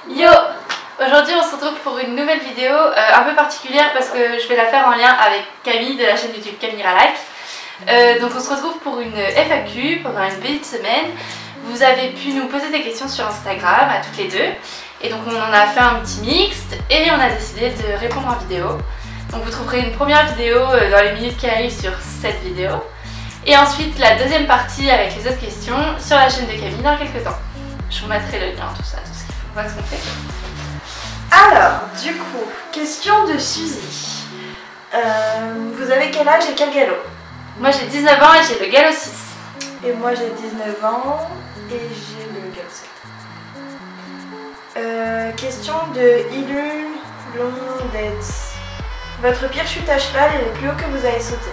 Yo! Aujourd'hui on se retrouve pour une nouvelle vidéo un peu particulière parce que je vais la faire en lien avec Camille de la chaîne YouTube Camille Ralac. Donc on se retrouve pour une FAQ pendant une petite semaine. Vous avez pu nous poser des questions sur Instagram à toutes les deux. Et donc on en a fait un petit mixte et on a décidé de répondre en vidéo. Donc vous trouverez une première vidéo dans les minutes qui arrivent sur cette vidéo. Et ensuite la deuxième partie avec les autres questions sur la chaîne de Camille dans quelques temps. Je vous mettrai le lien, tout ça, tout ce qu'il faut, voir ce qu'on fait. Alors, du coup, question de Suzy. Vous avez quel âge et quel galop? Moi j'ai 19 ans et j'ai le galop 6. Et moi j'ai 19 ans et j'ai le galop 7. Question de Ilum Londets. Votre pire chute à cheval est le plus haut que vous avez sauté?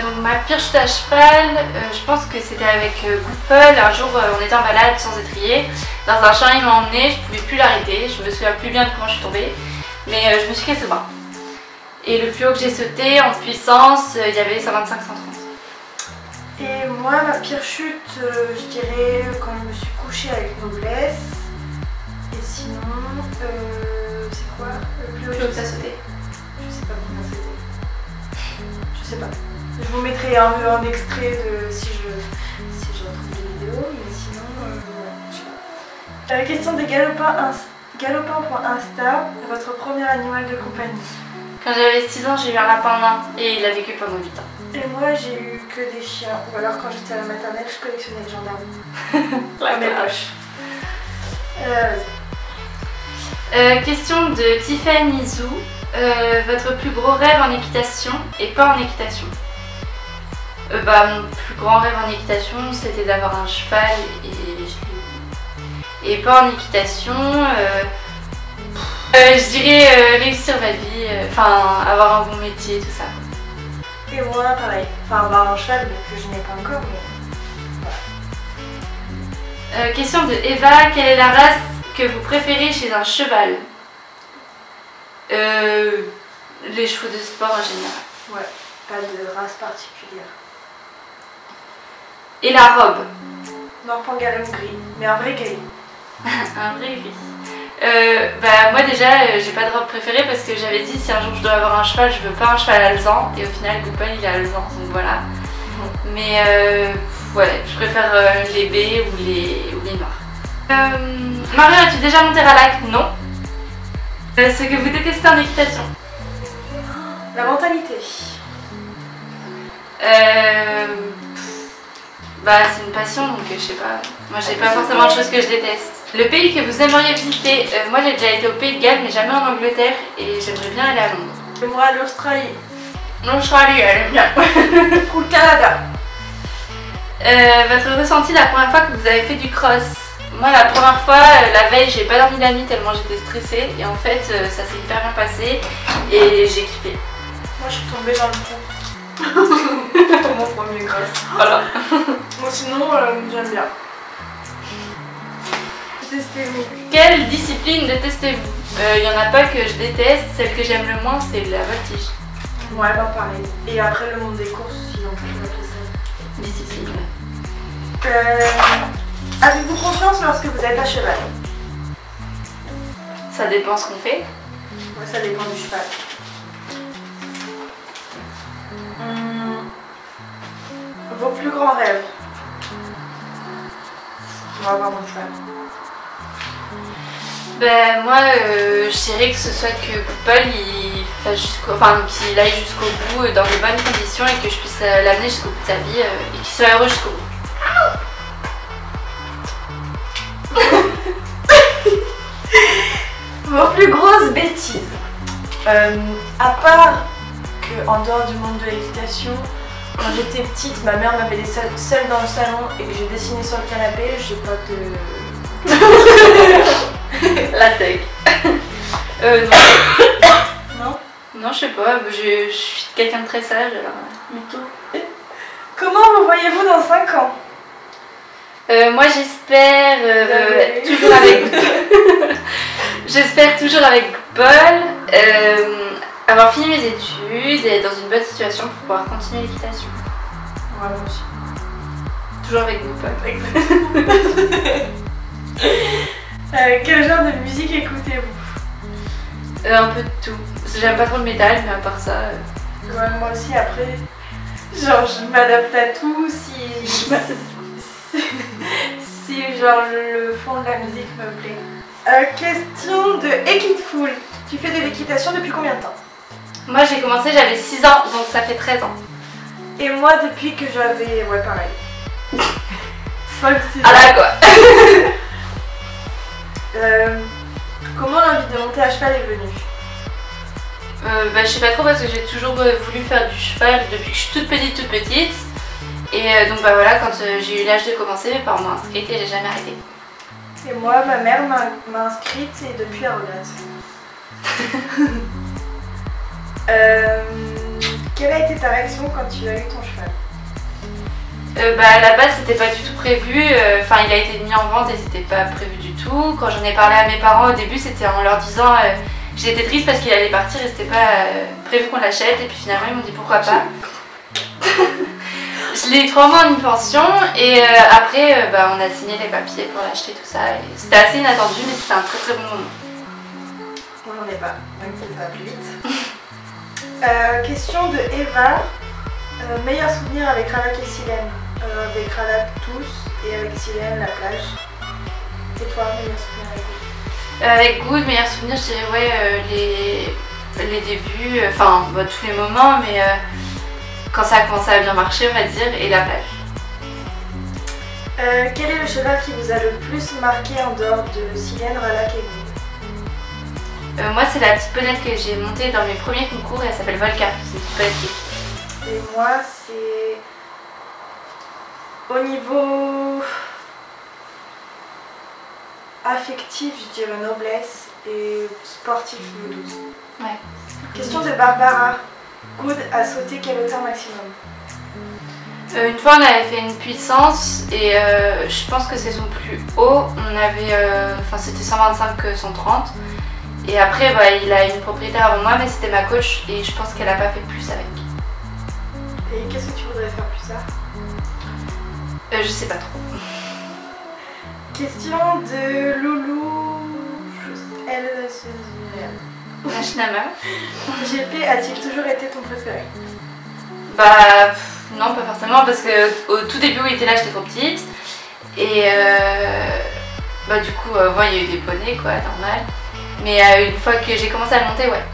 Donc ma pire chute à cheval, je pense que c'était avec Goupel. Un jour on était en balade sans étrier. Dans un champ il m'a emmené, je pouvais plus l'arrêter. Je me souviens plus bien de comment je suis tombée. Mais je me suis cassé le bras. Et le plus haut que j'ai sauté en puissance, il y avait 125-130. Et moi ma pire chute, je dirais quand je me suis couchée avec noblesse. Et sinon, c'est quoi le plus haut Que tu as sauté? Je sais pas combien c'était. Je sais pas. Je vous mettrai un extrait de si je retrouve des vidéos, mais sinon, ouais, je sais pas. Question des galopins pour Insta, votre premier animal de compagnie? Quand j'avais 6 ans, j'ai eu un lapin nain et il a vécu pendant 8 ans. Et moi, j'ai eu que des chiens. Ou alors quand j'étais à la maternelle, je collectionnais les gendarmes. La mes poches. Question de Tiffany Zou. Votre plus gros rêve en équitation et pas en équitation? Mon plus grand rêve en équitation c'était d'avoir un cheval et pas en équitation. Je dirais réussir ma vie, avoir un bon métier, tout ça. Et moi pareil, avoir un cheval que je n'ai pas encore, mais voilà. Question de Eva, quelle est la race que vous préférez chez un cheval? Les chevaux de sport en général. Ouais, pas de race particulière. Et la robe? Norpangalum gris, mais un vrai gris. Un vrai gris. Moi déjà j'ai pas de robe préférée parce que j'avais dit si un jour je dois avoir un cheval, je veux pas un cheval alezan et au final Goupel il est alezan, donc voilà. Mais ouais, je préfère les baies ou les noirs. Marie, as-tu déjà monté Ralac? Non. Ce que vous détestez en équitation? La mentalité. C'est une passion donc je sais pas. Moi j'ai pas forcément de choses que je déteste. Le pays que vous aimeriez visiter? Moi j'ai déjà été au Pays de Galles mais jamais en Angleterre et j'aimerais bien aller à Londres. Et moi l'Australie. L'Australie, elle aime bien. Ou le Canada. Votre ressenti la première fois que vous avez fait du cross? Moi la première fois, la veille j'ai pas dormi la nuit tellement j'étais stressée et en fait ça s'est hyper bien passé et j'ai kiffé. Moi je suis tombée dans le trou. Pour mon premier cross. Voilà. Moi sinon j'aime bien. Testez-vous. Quelle discipline détestez-vous? Il y en a pas que je déteste, celle que j'aime le moins c'est la voltige. Ouais pareil. Et après le monde des courses aussi, on peut appeler ça. Difficile. Avez-vous confiance lorsque vous êtes à cheval? Ça dépend ce qu'on fait. Ouais, ça dépend du cheval. Vos plus grands rêves? On va voir mon cheval. Moi je dirais que ce soit que Goupel qu'il aille jusqu'au bout dans de bonnes conditions et que je puisse l'amener jusqu'au bout de sa vie et qu'il soit heureux jusqu'au bout. Vos plus grosses bêtises? À part que en dehors du monde de l'équitation, quand j'étais petite, ma mère m'avait laissée seule dans le salon et que j'ai dessiné sur le canapé, j'ai pas de... La tech. Non. Non? Non, je sais pas, je suis quelqu'un de très sage alors. Mytho. Comment vous voyez-vous dans 5 ans? Moi j'espère toujours avec j'espère toujours avec Paul, avoir fini mes études et être dans une bonne situation pour pouvoir continuer l'équitation. Ouais, moi aussi. Toujours avec Goupel. Quel genre de musique écoutez-vous? Un peu de tout. J'aime pas trop le métal, mais à part ça... Ouais, moi aussi, après, genre je m'adapte à tout si genre le fond de la musique me plaît. Question de Equitful. Tu fais de l'équitation depuis combien de temps? Moi j'ai commencé, j'avais 6 ans, donc ça fait 13 ans. Et moi depuis que j'avais... ouais pareil. 5-6 ans. Ah là quoi. Comment l'envie de monter à cheval est venue? Je sais pas trop parce que j'ai toujours voulu faire du cheval depuis que je suis toute petite. Et donc bah voilà, quand j'ai eu l'âge de commencer, mes parents m'ont inscrite et j'ai jamais arrêté. Et moi, ma mère m'a inscrite et depuis elle regrette. Quelle a été ta réaction quand tu as eu ton cheval? À la base c'était pas du tout prévu, enfin il a été mis en vente et c'était pas prévu du tout. Quand j'en ai parlé à mes parents au début c'était en leur disant j'étais triste parce qu'il allait partir et c'était pas prévu qu'on l'achète et puis finalement ils m'ont dit pourquoi pas. Je l'ai eu 3 mois en pension et après on a signé les papiers pour l'acheter tout ça et c'était assez inattendu mais c'était un très bon moment. On n'en est pas, donc ça va plus vite. Question de Eva. Meilleur souvenir avec Ralak et Silène? Avec Ralak tous et avec Silène la plage. Et toi, meilleur souvenir avec Good? Avec Good, meilleur souvenir je dirais ouais les débuts, enfin tous les moments mais quand ça a commencé à bien marcher on va dire et la plage. Quel est le cheval qui vous a le plus marqué en dehors de Silène, Ralak et Good? Moi c'est la petite ponette que j'ai montée dans mes premiers concours et elle s'appelle Volca, c'est une petite ponette. Et moi c'est au niveau affectif je dirais noblesse et sportif Voodoo. Ouais. Question de Barbara. Good a sauté quelle hauteur maximum? Une fois on avait fait une puissance et je pense que c'est son plus haut, on avait, c'était 125-130 et après il a une propriétaire avant moi mais c'était ma coach et je pense qu'elle a pas fait plus avec. Et qu'est-ce que tu voudrais faire plus tard? Je sais pas trop. Question de Loulou. Machinama. GP a-t-il toujours été ton préféré? Non pas forcément parce que au tout début où il était là j'étais trop petite et du coup il y a eu des poneys quoi, normal. Mais une fois que j'ai commencé à le monter, ouais.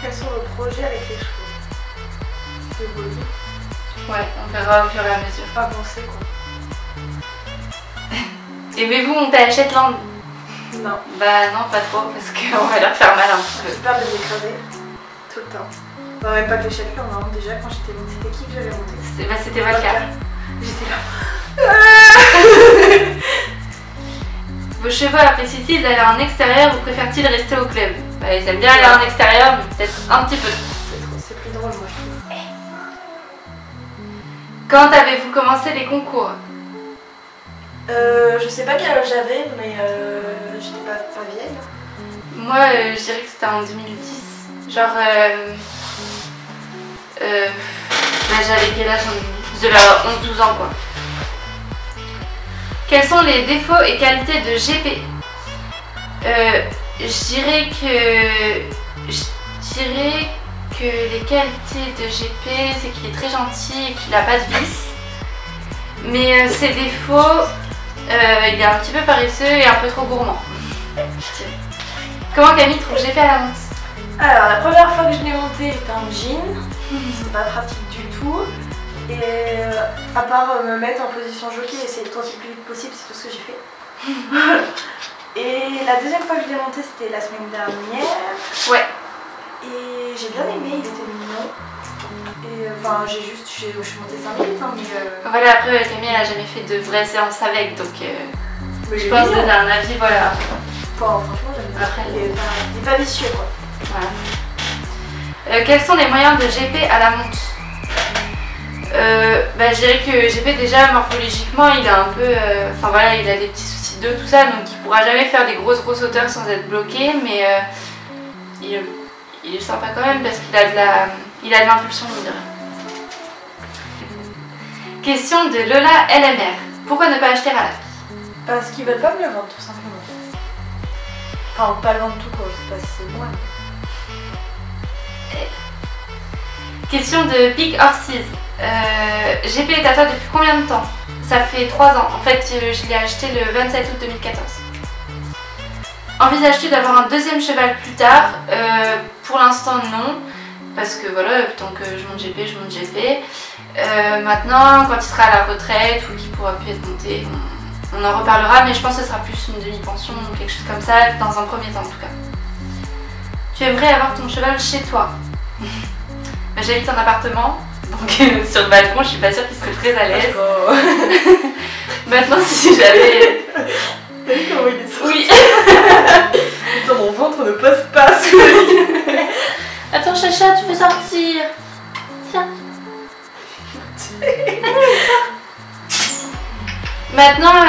Quels sont vos projets avec les chevaux? Ouais, on verra au fur et à mesure. Avancer quoi. Aimez-vous monter à Shetland? Non. Non, pas trop parce qu'on va leur faire mal un petit peu. J'ai peur de m'écraser tout le temps. Même pas que les Shetland, hein. Déjà quand j'étais montée cette équipe, j'avais monté. C'était votre cas. J'étais là. Vos chevaux apprécient-ils d'aller en extérieur ou préfèrent-ils rester au club? Ils aiment bien aller en extérieur, mais peut-être un petit peu. C'est plus drôle, moi je trouve. Quand avez-vous commencé les concours? Je sais pas quel âge j'avais, mais j'étais pas vieille. Moi, je dirais que c'était en 2010. Genre, j'avais quel âge en 2010? Je devais avoir 11-12 ans quoi. Quels sont les défauts et qualités de GP? Je dirais que les qualités de GP, c'est qu'il est très gentil et qu'il n'a pas de vices. Mais ses défauts, il est un petit peu paresseux et un peu trop gourmand. Comment Camille trouve GP à la monte? Alors, la première fois que je l'ai monté, j'étais en jean. C'était pas pratique du tout. Et à part me mettre en position jockey et essayer de tourner le plus vite possible, c'est tout ce que j'ai fait. Et la deuxième fois que je l'ai monté, c'était la semaine dernière. Ouais. Et j'ai bien aimé, il était mignon. Et je suis montée 5 minutes. Hein, mais Voilà, après Camille elle a jamais fait de vraie séance avec, donc je pense mignon. donner un avis, voilà. Franchement, j'aime bien. Après, Il est pas vicieux quoi. Voilà. Quels sont les moyens de GP à la monte? Je dirais que GP déjà morphologiquement il a un peu, il a des petits soucis d'eau tout ça, donc il pourra jamais faire des grosses hauteurs sans être bloqué, mais il est sympa quand même parce qu'il a de l'impulsion, on dirait. Question de Lola LMR. Pourquoi ne pas acheter Ralak? Parce qu'ils veulent pas me le vendre tout simplement. Enfin, pas le vendre tout court, je sais pas si c'est moi. Question de Pick Horses. GP est à toi depuis combien de temps? Ça fait 3 ans. En fait, je l'ai acheté le 27 août 2014. Envisages-tu d'avoir un deuxième cheval plus tard? Pour l'instant, non. Parce que voilà, tant que je monte GP, je monte GP. Maintenant, quand il sera à la retraite ou qu'il pourra plus être monté, on en reparlera. Mais je pense que ce sera plus une demi-pension ou quelque chose comme ça, dans un premier temps en tout cas. Tu aimerais avoir ton cheval chez toi? J'habite en appartement, donc sur le balcon, je suis pas sûre qu'il serait très à l'aise. Oh. Maintenant, si j'avais... Comment il est sorti? Oui. Putain, mon ventre ne passe pas sous le lit. Attends, Chacha, tu peux sortir. Tiens. Maintenant,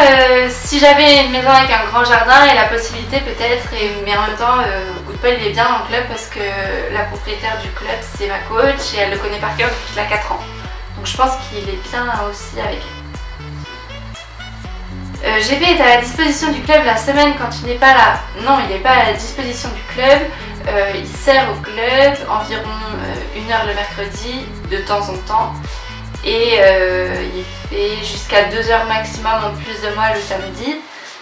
si j'avais une maison avec un grand jardin et la possibilité peut-être, mais en même temps, Good Paul il est bien en club parce que la propriétaire du club c'est ma coach et elle le connaît par cœur depuis qu'il a 4 ans. Donc je pense qu'il est bien aussi avec elle. GP est à la disposition du club la semaine quand tu n'es pas là. Non, il n'est pas à la disposition du club. Il sert au club environ 1 heure le mercredi de temps en temps. Et il fait jusqu'à 2 heures maximum en plus de moi le samedi,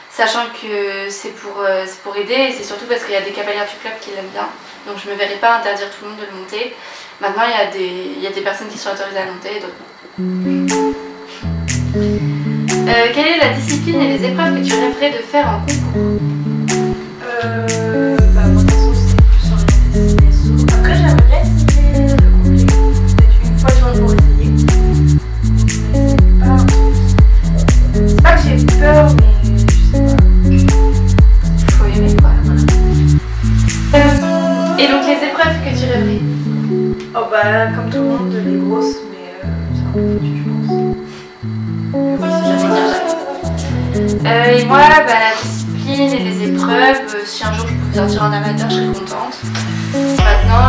sachant que c'est pour aider et c'est surtout parce qu'il y a des cavalières du club qui l'aiment bien. Donc je ne me verrai pas interdire tout le monde de le monter. Maintenant il y a des personnes qui sont autorisées à monter et d'autres non. Quelle est la discipline et les épreuves que tu rêverais de faire en concours? Bah moi de toute façon c'est plus orienté CSO. Après j'aimerais bien essayer le complet, peut-être une fois sur le pour essayer. C'est pas que j'ai peur, mais je sais pas. Faut aimer quoi. Et donc les épreuves que tu rêverais? Oh bah comme tout le monde, les grosses, mais c'est un peu foutu je pense. Et moi, bah, la discipline et les épreuves, si un jour je pouvais sortir en amateur, je serais contente. Maintenant,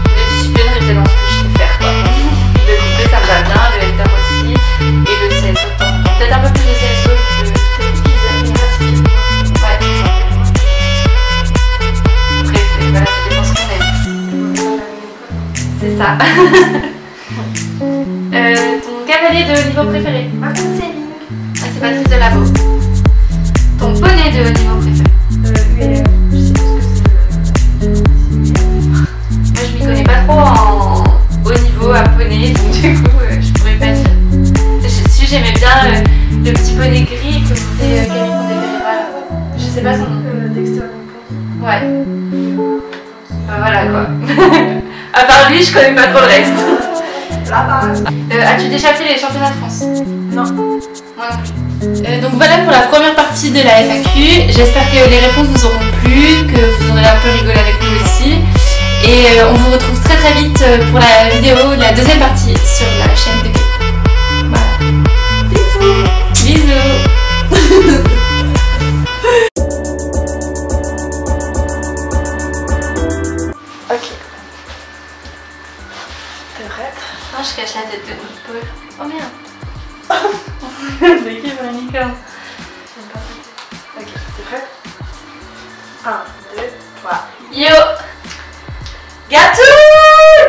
les disciplines restaient dans ce que je sais faire quoi. Le couplet ça me va bien, le hectare aussi, et le CSO de temps en temps. Peut-être un peu plus de CSO que ouais. Après, voilà, ça dépend ce qu'on aime. C'est ça. Ton cavalier de haut niveau préféré? Ah, C'est Patrice Delaveau. Ton poney de haut niveau préféré? ULM, je sais pas ce que c'est. Moi je m'y connais pas trop en haut niveau à poney, donc du coup je pourrais pas dire. Si j'aimais bien le petit poney gris que montait Camille Condé-Ferreira, je sais pas son nom. Dexter. Ouais. Voilà quoi. À part lui, je connais pas trop le reste. As-tu déjà fait les championnats de France? Non. Moi non plus. Donc voilà pour la première partie de la FAQ. J'espère que les réponses vous auront plu, que vous aurez un peu rigolé avec nous aussi. Et on vous retrouve très très vite pour la vidéo, la deuxième partie sur la chaîne de Kate. Voilà. Bisous. Bisous. Ok. T'es prête? Non, je cache la tête de Good Paul. Oh merde. C'est qui ma licorne? Ok, t'es prête? 1, 2, 3. Yo. Gatoun!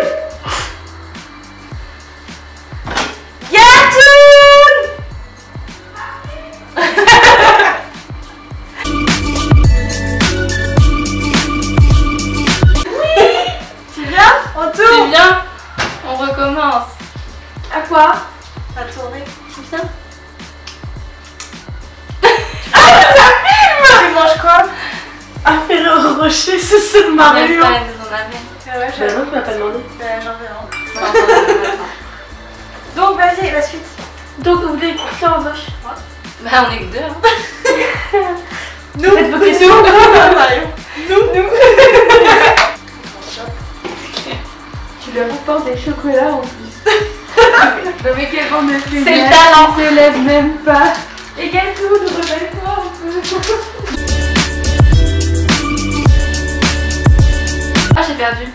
Gatoun! Tu viens? On tourne? C'est bien. On recommence. À quoi? À tourner. C'est bien. Tu manges quoi? Un Ferrero Rocher, c'est ce de Mario. Elle nous en amène. Ah ouais, Bah non, tu m'as pas demandé. J'en veux un. Donc vas-y, la suite. Donc vous voulez écouter en gauche? Bah on est que deux hein. Nous, faites vos questions. Mario. Nous. Tu leur apportes des chocolats en plus. Mais quel bande de fléaux. C'est le talent. Il se lève même pas. Et Gatou, nous réveille-toi un peu. Ah j'ai perdu.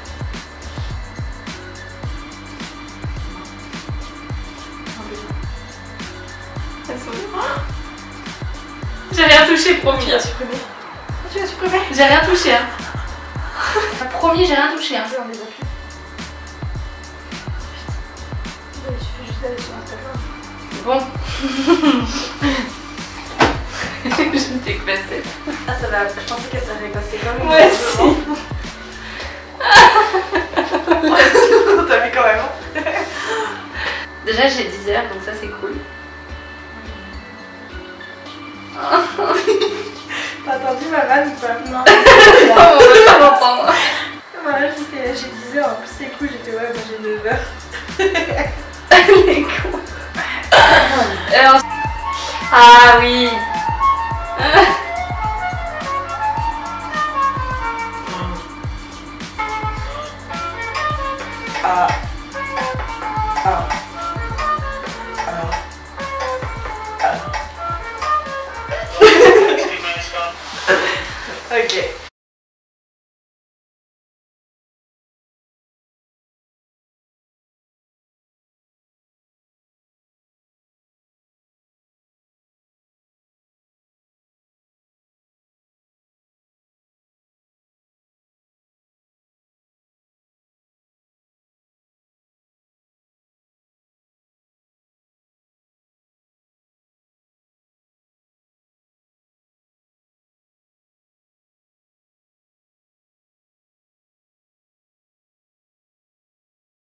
Elles sont... touché, promis. Tu vas supprimer. Tu vas supprimer. J'ai rien touché, hein. Promis, j'ai rien touché, hein. On les a plus. Il suffit juste d'aller sur Instagram. Bon. Je me dépassée. Ah, ça va. Je pensais qu'elle s'allait passer quand même. Moi aussi. T'as vu quand même. Déjà, j'ai 10 heures, donc ça, c'est cool. T'as entendu ma vanne ou pas? Non. Oh, on veut pas l'entendre. Voilà, j'ai 10 heures. En plus, c'est cool. J'étais, ouais, moi j'ai 9 heures. Les cons. Ah oui. Ok.